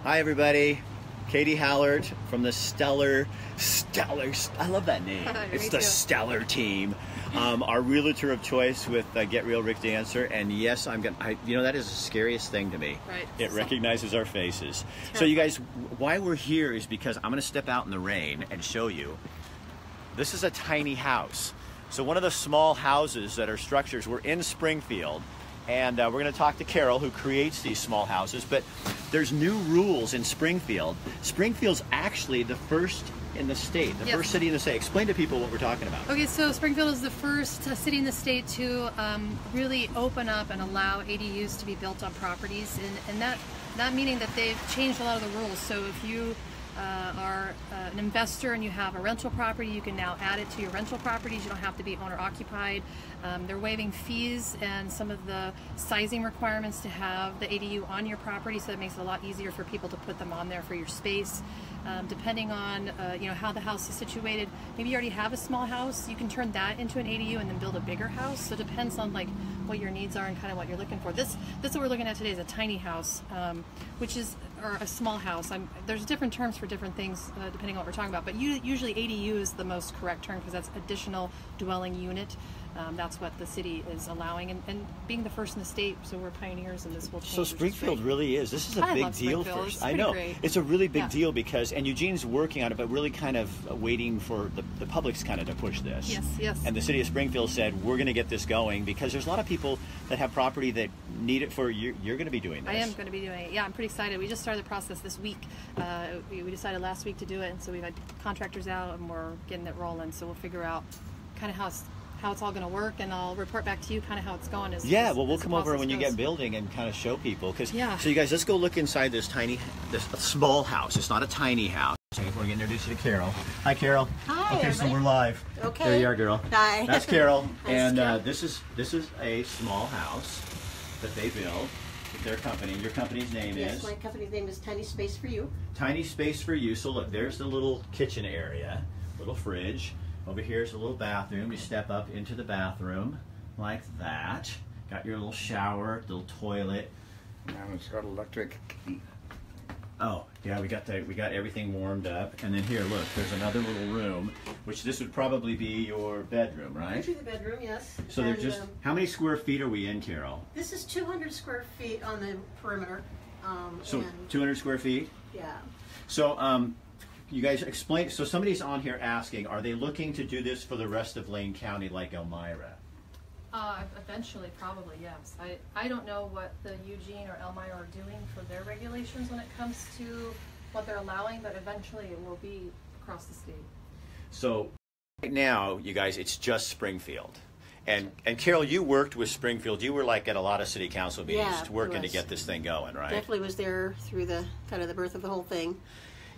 Hi everybody, Katie Hallert from the Stellar, I love that name. It's the Stellar team. Our realtor of choice with Get Real Rick Dancer, and yes, that is the scariest thing to me. Right. It recognizes our faces. So you guys, why we're here is because I'm gonna step out in the rain and show you. This is a tiny house. So one of the small houses that are structures, we're in Springfield, and we're going to talk to Carol, who creates these small houses. But there's new rules in Springfield. Springfield's actually the first in the state, the first city in the state. Explain to people what we're talking about. Okay, so Springfield is the first city in the state to really open up and allow ADUs to be built on properties, and that meaning that they've changed a lot of the rules. So if you are an investor and you have a rental property, you can now add it to your rental properties. You don't have to be owner occupied. They're waiving fees and some of the sizing requirements to have the ADU on your property, so it makes it a lot easier for people to put them on there for your space. Depending on how the house is situated, maybe you already have a small house, you can turn that into an ADU and then build a bigger house. So it depends on like what your needs are and kind of what you're looking for. This what we're looking at today is a tiny house, or a small house. There's different terms for different things depending on what we're talking about, but usually ADU is the most correct term because that's additional dwelling unit. That's what the city is allowing, and being the first in the state, so we're pioneers in this whole change. So Springfield really is. This is a big deal for us. I know. Great. It's a really big deal because, and Eugene's working on it, but really kind of waiting for the public's kind of to push this. Yes. And the city of Springfield said, we're going to get this going because there's a lot of people that have property that need it for, you're going to be doing this. I am going to be doing it. Yeah, I'm pretty excited. We just started the process this week. We decided last week to do it, and so we've had contractors out and we're getting it rolling. So we'll figure out kind of how it's all going to work, and I'll report back to you kind of how it's going. We'll come over when you get building and kind of show people. So you guys, let's go look inside this small house. It's not a tiny house. We're going to introduce you to Carol. Hi, Carol. Hi. Okay, so we're live. Okay. There you are, girl. Hi. That's Carol. And Carol. this is a small house that they built with their company. Your company's name is? Yes, my company's name is Tiny Space for You. Tiny Space for You. So look, there's the little kitchen area, little fridge. Over here's a little bathroom. You step up into the bathroom like that. Got your little shower, little toilet. Now it's got electric. Oh, yeah, we got everything warmed up. And then here, look, there's another little room, which this would probably be your bedroom, right? Usually the bedroom, yes. So they're just, how many square feet are we in, Carol? This is 200 square feet on the perimeter. So 200 square feet? Yeah. So, you guys explain, so somebody's on here asking, are they looking to do this for the rest of Lane County like Elmira? Eventually, probably, yes. I don't know what the Eugene or Elmira are doing for their regulations when it comes to what they're allowing, but eventually it will be across the state. So right now, you guys, it's just Springfield. And Carol, you worked with Springfield. You were like at a lot of city council meetings working to get this thing going, right? Definitely was there through the kind of the birth of the whole thing.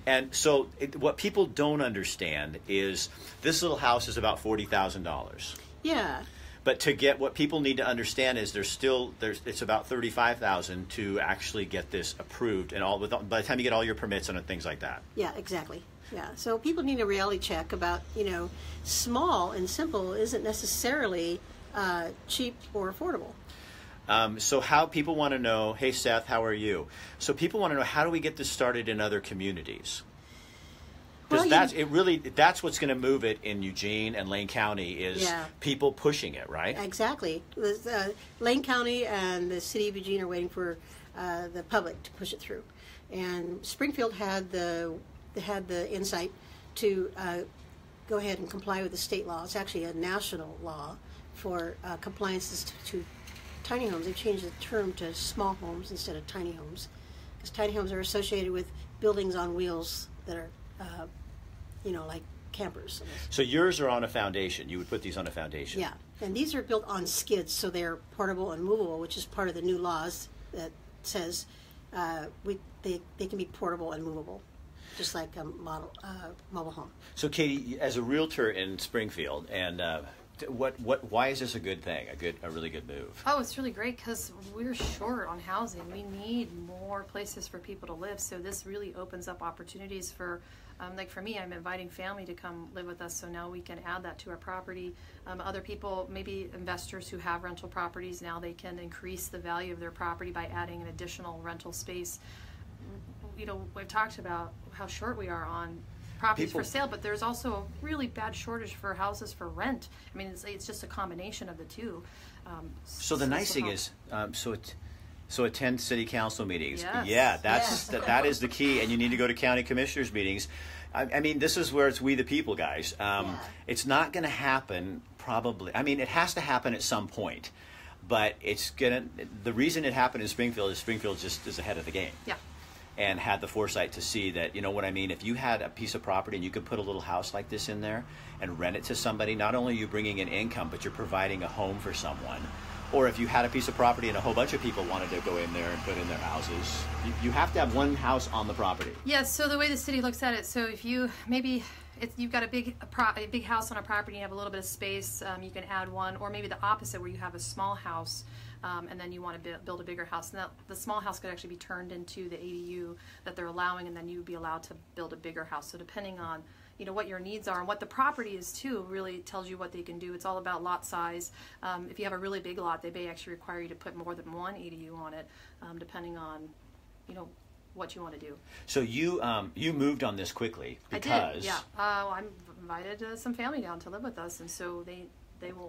And so what people don't understand is this little house is about $40,000. Yeah. But to get, what people need to understand is it's about $35,000 to actually get this approved, and by the time you get all your permits and things like that. Yeah, exactly. Yeah. So people need a reality check about, small and simple isn't necessarily cheap or affordable. So how people want to know, hey Seth, how are you? So people want to know, how do we get this started in other communities? Because that's what's going to move it in Eugene and Lane County is people pushing it, right? Exactly. Lane County and the city of Eugene are waiting for the public to push it through, and Springfield had the insight to go ahead and comply with the state law. It's actually a national law for compliances to tiny homes. They've changed the term to small homes instead of tiny homes, because tiny homes are associated with buildings on wheels that are, like campers. So yours are on a foundation. You would put these on a foundation. Yeah, and these are built on skids, so they're portable and movable, which is part of the new laws that says they can be portable and movable, just like a mobile home. So Katie, as a realtor in Springfield, and why is this a good thing, a really good move? Oh, it's really great because we're short on housing. We need more places for people to live, so this really opens up opportunities for, like for me, I'm inviting family to come live with us, so now we can add that to our property. Other people, maybe investors who have rental properties, now they can increase the value of their property by adding an additional rental space. we've talked about how short we are on properties for sale, but there's also a really bad shortage for houses for rent. I mean, it's just a combination of the two. So the nice thing is, so attend city council meetings. Yes. Yeah, Yes. that is the key, and you need to go to county commissioners meetings. I mean, this is where it's we the people, guys. It's not going to happen probably. I mean, it has to happen at some point, but the reason it happened in Springfield is Springfield just is ahead of the game. Yeah. And had the foresight to see that, you know what I mean, if you had a piece of property and you could put a little house like this in there and rent it to somebody, not only are you bringing in income, but you're providing a home for someone. Or if you had a piece of property and a whole bunch of people wanted to go in there and put in their houses, you have to have one house on the property. Yes, so the way the city looks at it, so if you've got a big house on a property and you have a little bit of space, you can add one, or maybe the opposite where you have a small house and then you want to build a bigger house. And the small house could actually be turned into the ADU that they're allowing, and then you'd be allowed to build a bigger house. So depending on what your needs are and what the property is too, really tells you what they can do. It's all about lot size. If you have a really big lot, they may actually require you to put more than one ADU on it, depending on what you want to do. So you moved on this quickly because I did, yeah. I invited some family down to live with us, and so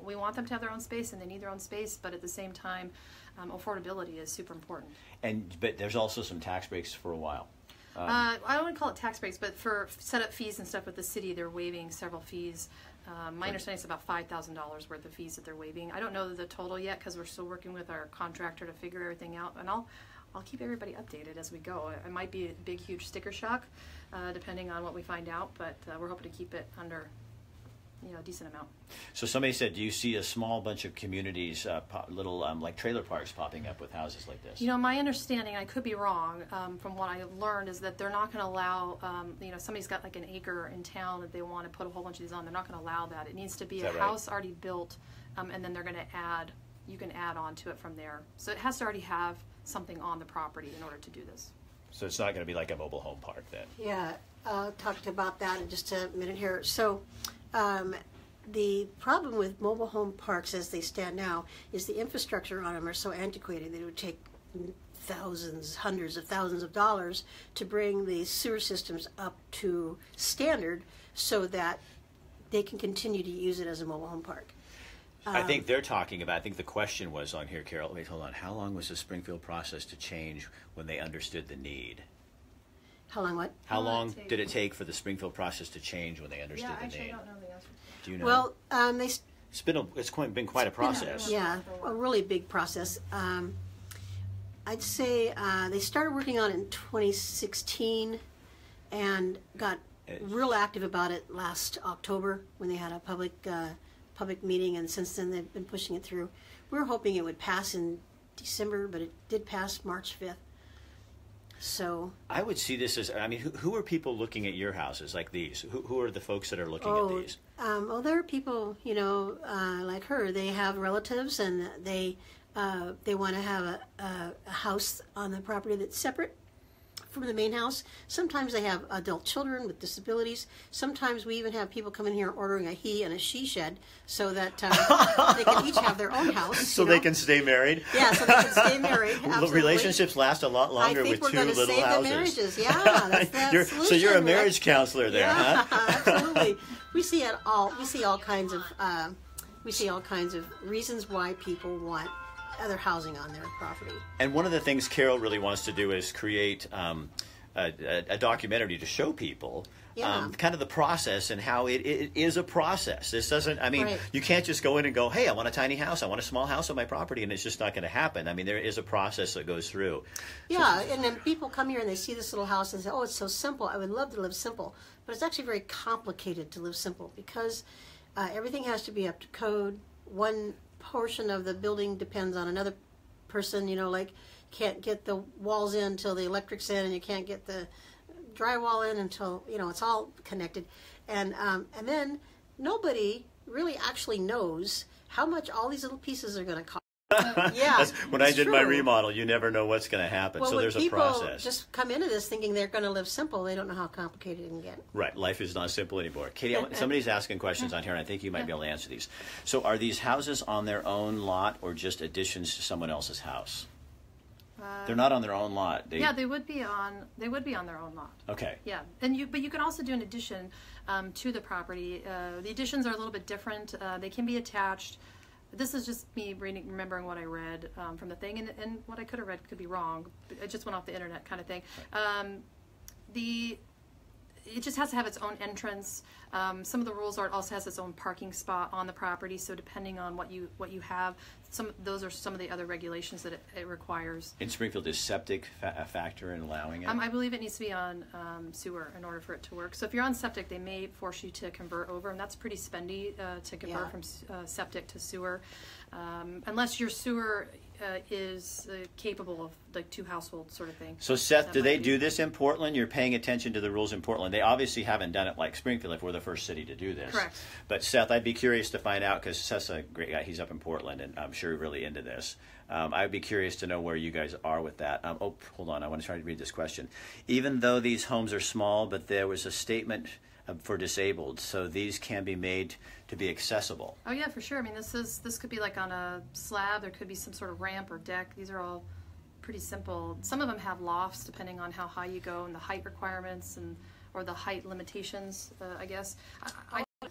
we want them to have their own space, and they need their own space, but at the same time, affordability is super important. But there's also some tax breaks for a while. I don't want to call it tax breaks, but for setup fees and stuff with the city, they're waiving several fees. My understanding is about $5,000 worth of fees that they're waiving. I don't know the total yet because we're still working with our contractor to figure everything out, and I'll keep everybody updated as we go. It might be a big, huge sticker shock, depending on what we find out, but we're hoping to keep it under a decent amount. So somebody said, do you see a small bunch of communities, little like trailer parks popping up with houses like this? My understanding, I could be wrong, from what I learned, is that they're not going to allow, somebody's got like an acre in town that they want to put a whole bunch of these on. They're not going to allow that. It needs to be a house already built, and then they're going to you can add on to it from there. So it has to already have something on the property in order to do this. So it's not going to be like a mobile home park then? Yeah, I'll talk about that in just a minute here. So the problem with mobile home parks as they stand now is the infrastructure on them are so antiquated that it would take hundreds of thousands of dollars to bring the sewer systems up to standard so that they can continue to use it as a mobile home park. I think they're talking about, I think the question was on here, Carol, wait, hold on. How long was the Springfield process to change when they understood the need? How long what? How long did it take for the Springfield process to change when they understood the need? I don't know the answer. Do you know? Well, it's been quite a process. A really big process. I'd say they started working on it in 2016 and got real active about it last October when they had a public meeting, and since then they've been pushing it through. We were hoping it would pass in December, but it did pass March 5th. So I would see this as, I mean, who are people looking at your houses like these? Who are the folks that are looking at these? Well, there are people, like her. They have relatives, and they want to have a house on the property that's separate from the main house. Sometimes they have adult children with disabilities. Sometimes we even have people come in here ordering a he and a she shed so that they can each have their own house. So they can stay married? Yeah, so they can stay married. Absolutely. Relationships last a lot longer with two little save houses. The marriages. Yeah, that's the solution. So you're a marriage counselor there, huh? Absolutely. We see all kinds of reasons why people want other housing on their property. And one of the things Carol really wants to do is create a documentary to show people kind of the process and how it is a process. This doesn't, you can't just go in and go, hey, I want a tiny house, I want a small house on my property, and it's just not going to happen. I mean, there is a process that goes through. Yeah, and then people come here and they see this little house and say, oh, it's so simple, I would love to live simple. But it's actually very complicated to live simple because everything has to be up to code. One portion of the building depends on another person, like can't get the walls in until the electric's in, and you can't get the drywall in until it's all connected, and then nobody really actually knows how much all these little pieces are going to cost. When I did my remodel, you never know what's going to happen. Well, so there's a process. People just come into this thinking they're going to live simple. They don't know how complicated it can get. Right. Life is not simple anymore. Katie, somebody's asking questions on here, and I think you might be able to answer these. So are these houses on their own lot or just additions to someone else's house? They're not on their own lot. Yeah, they would be on their own lot. Okay. Yeah, but you can also do an addition to the property. The additions are a little bit different. They can be attached. This is just me remembering what I read from the thing, and what I could have read could be wrong. I just went off the internet kind of thing. It just has to have its own entrance. Some of the rules are it also has its own parking spot on the property. So depending on what you have, those are some of the other regulations that it requires. In Springfield, is septic a factor in allowing it? I believe it needs to be on sewer in order for it to work. So if you're on septic, they may force you to convert over, and that's pretty spendy to convert from septic to sewer, unless your sewer is capable of like 2 households sort of thing. So Seth, do they do this in Portland? You're paying attention to the rules in Portland. They obviously haven't done it like Springfield if we're the first city to do this. Correct. But Seth, I'd be curious to find out, because Seth's a great guy. He's up in Portland, and I'm sure really into this. I'd be curious to know where you guys are with that. Oh, hold on. I want to try to read this question. Even though these homes are small, but there was a statement for disabled, so these can be made to be accessible. Oh yeah, for sure. I mean, this could be like on a slab. There could be some sort of ramp or deck. These are all pretty simple. Some of them have lofts, depending on how high you go and the height requirements or the height limitations. I guess.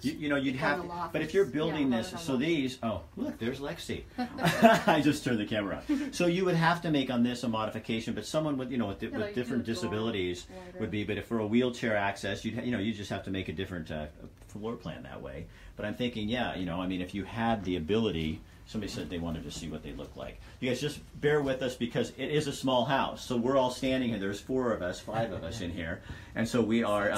You'd have, but if you're building this, so these, oh, look, there's Lexi. I just turned the camera on. So you would have to make on this a modification, but someone with, with different disabilities would be, but if for a wheelchair access, you just have to make a different floor plan that way. But I'm thinking, if you had the ability, somebody said they wanted to see what they look like. You guys just bear with us, because it is a small house. So we're all standing here. There's 5 of us in here. And so we are,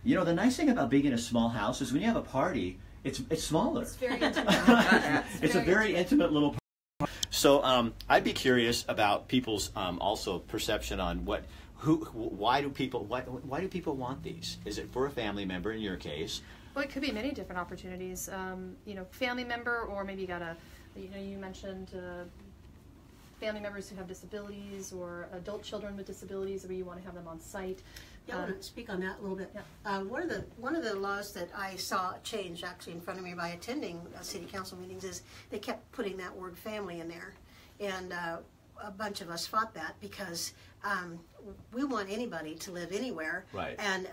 the nice thing about being in a small house is when you have a party, it's smaller. It's very intimate. It's a very intimate little party. So I'd be curious about people's also perception on why do people want these? Is it for a family member in your case? Well, it could be many different opportunities. Family member, or maybe you got you mentioned family members who have disabilities, or adult children with disabilities, where you want to have them on site. Yeah, I want to speak on that a little bit. Yeah. One of the laws that I saw change actually in front of me by attending city council meetings is they kept putting that word family in there, and a bunch of us fought that because we want anybody to live anywhere, right? And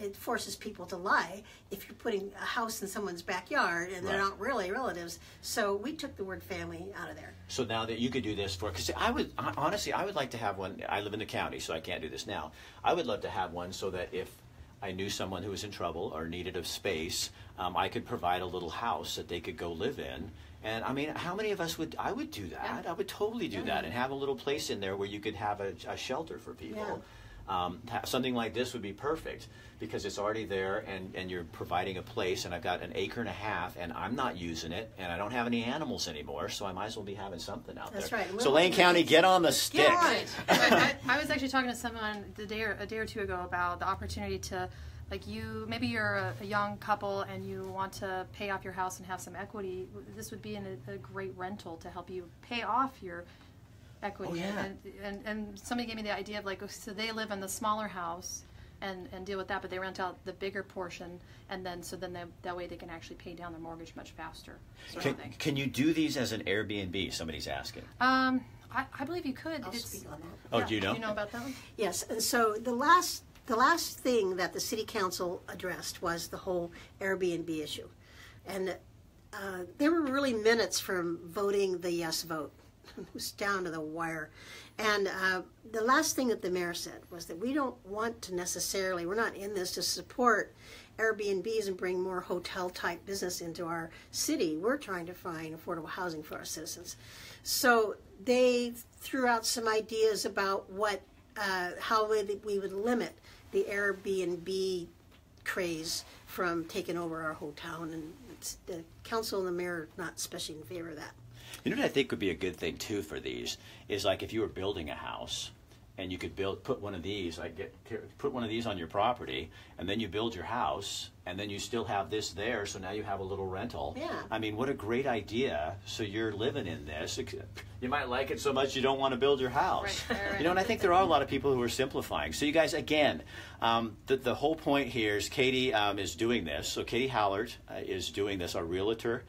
it forces people to lie if you're putting a house in someone's backyard and they're not really relatives. So we took the word family out of there. So now that you could do this because I would like to have one. I live in the county, so I can't do this now. I would love to have one so that if I knew someone who was in trouble or needed a space, I could provide a little house that they could go live in. And I mean, how many of us I would do that. Yeah. I would totally do that, and have a little place in there where you could have a shelter for people. Yeah. Something like this would be perfect because it's already there, and you're providing a place, and I've got 1.5 acres, and I'm not using it, and I don't have any animals anymore, so I might as well be having something out there. That's right. So Lane County, get on the stick. Yeah, right. I was actually talking to someone a day or two ago about the opportunity to, maybe you're a young couple and you want to pay off your house and have some equity. This would be a great rental to help you pay off your equity. Oh, yeah. And somebody gave me the idea of so they live in the smaller house and deal with that, but they rent out the bigger portion, and then that way they can actually pay down their mortgage much faster. Can you do these as an Airbnb? Somebody's asking. I believe you could. I'll speak on that. Oh, yeah. Do you know? Do you know about that one? Yes. So the last thing that the city council addressed was the whole Airbnb issue, and there were really minutes from voting the yes vote. It was down to the wire. And the last thing that the mayor said was that we don't want to necessarily, we're not in this to support Airbnbs and bring more hotel-type business into our city. We're trying to find affordable housing for our citizens. So they threw out some ideas about how we would limit the Airbnb craze from taking over our whole town. And the council and the mayor are not especially in favor of that. You know what I think would be a good thing too for these is if you were building a house, and you could put one of these on your property, and then you build your house, and then you still have this there, so now you have a little rental. Yeah. I mean, what a great idea. So you're living in this. You might like it so much you don't want to build your house. Right. You know, and I think there are a lot of people who are simplifying. So you guys, again, the whole point here is Katie is doing this. So Katie Howlert is doing this, our realtor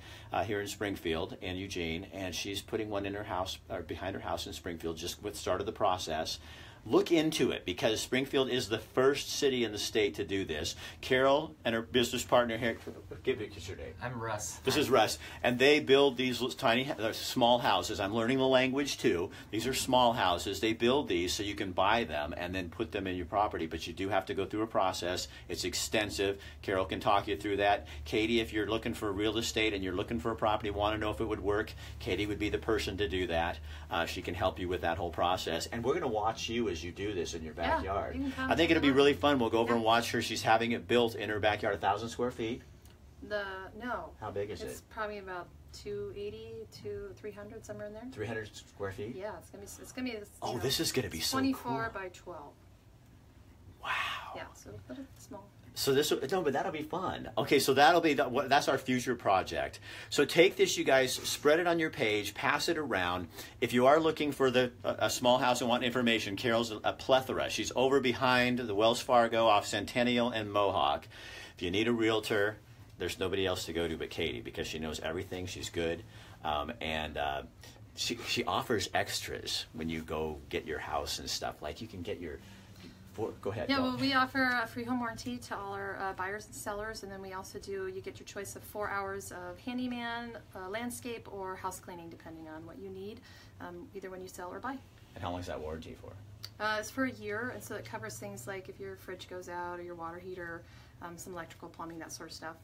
here in Springfield and Eugene, and she's putting one in her house, or behind her house in Springfield, just with start of the process. Look into it, because Springfield is the first city in the state to do this. Carol and her business partner here, give me your name. I'm Russ. This is Russ, and they build these tiny, small houses. I'm learning the language too. These are small houses. They build these so you can buy them and then put them in your property, but you do have to go through a process. It's extensive. Carol can talk you through that. Katie, if you're looking for real estate and you're looking for a property, want to know if it would work, Katie would be the person to do that. She can help you with that whole process, and we're going to watch you as you do this in your backyard. you can come I think it'll be check it out. really fun. We'll go over and watch her. She's having it built in her backyard, 1,000 square feet. No. How big is It's it? probably about 280 to 300, somewhere in there. 300 square feet? Yeah, it's gonna be. Oh, this is going to be so 24 cool. by 12. Wow. Yeah, so a little small. So but that'll be fun. Okay, so that's our future project. So take this, you guys, spread it on your page, pass it around. If you are looking for a small house and want information, Carol's a plethora. She's over behind the Wells Fargo off Centennial and Mohawk. If you need a realtor, there's nobody else to go to but Katie, because she knows everything. She's good, and she offers extras when you go get your house and stuff. Like you can get your. Go ahead. Yeah, go. well, we offer a free home warranty to all our buyers and sellers, and then we also you get your choice of 4 hours of handyman, landscape, or house cleaning, depending on what you need, either when you sell or buy. And how long is that warranty for? It's for a year, and so it covers things like if your fridge goes out or your water heater, some electrical, plumbing, that sort of stuff.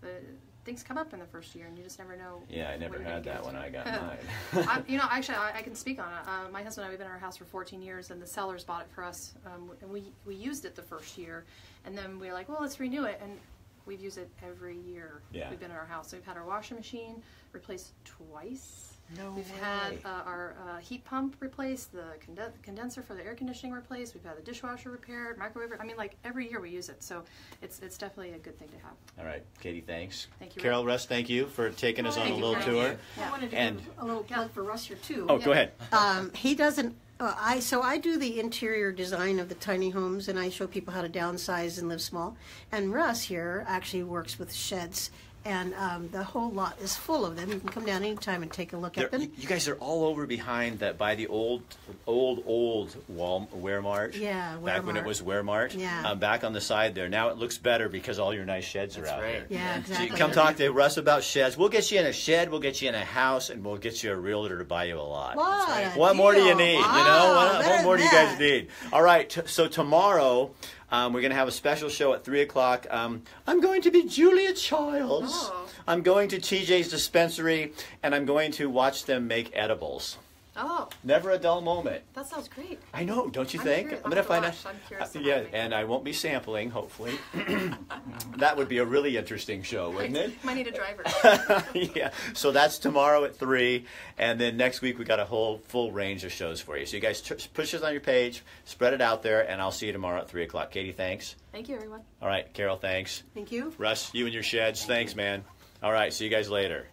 Things come up in the first year, and you just never know. Yeah, I never what you're had gonna that get. when I got mine. Actually, I can speak on it. My husband and I, we've been in our house for 14 years, and the sellers bought it for us, and we used it the first year, and then we were like, well, let's renew it, and we've used it every year. Yeah. We've been in our house. So we've had our washing machine replaced twice. No We've way. had our heat pump replaced, the condenser for the air conditioning replaced. We've had the dishwasher repaired, microwave. I mean, like every year we use it, so it's definitely a good thing to have. All right, Katie, thanks. Thank you, Carol, Russ, thank you for taking us on a Thank you little for tour. having me. I wanted to And- give a little plug for Russ here too. Oh, go ahead. He doesn't. I do the interior design of the tiny homes, and I show people how to downsize and live small. And Russ here actually works with sheds, and the whole lot is full of them. You can come down anytime and take a look at them. You guys are all over behind that by the old Wearmart. Yeah, Back when it Wearmart. was Wearmart. Yeah. Back on the side there. Now it looks better because all your nice sheds are That's out right. there. Yeah, So exactly. you come talk to Russ about sheds. We'll get you in a shed, we'll get you in a house, and we'll get you a realtor to buy you a lot. What more do you need? You know, what more do you guys need? All right. So tomorrow, we're going to have a special show at 3 o'clock. I'm going to be Julia Childs. Oh. I'm going to TJ's Dispensary, and I'm going to watch them make edibles. Oh, Never a dull moment. that sounds great. I know, don't you I'm think? curious. I'm going to I'll find have to out. watch. I'm curious to Yeah, how they- and I won't be sampling, hopefully. That would be a really interesting show, wouldn't it? Might need a driver. Yeah. So that's tomorrow at 3, and then next week we got a whole full range of shows for you. So you guys push this on your page, spread it out there, and I'll see you tomorrow at 3 o'clock. Katie, thanks. Thank you, everyone. All right, Carol, thanks. Thank you. Russ, you and your sheds, thanks, man. All right, see you guys later.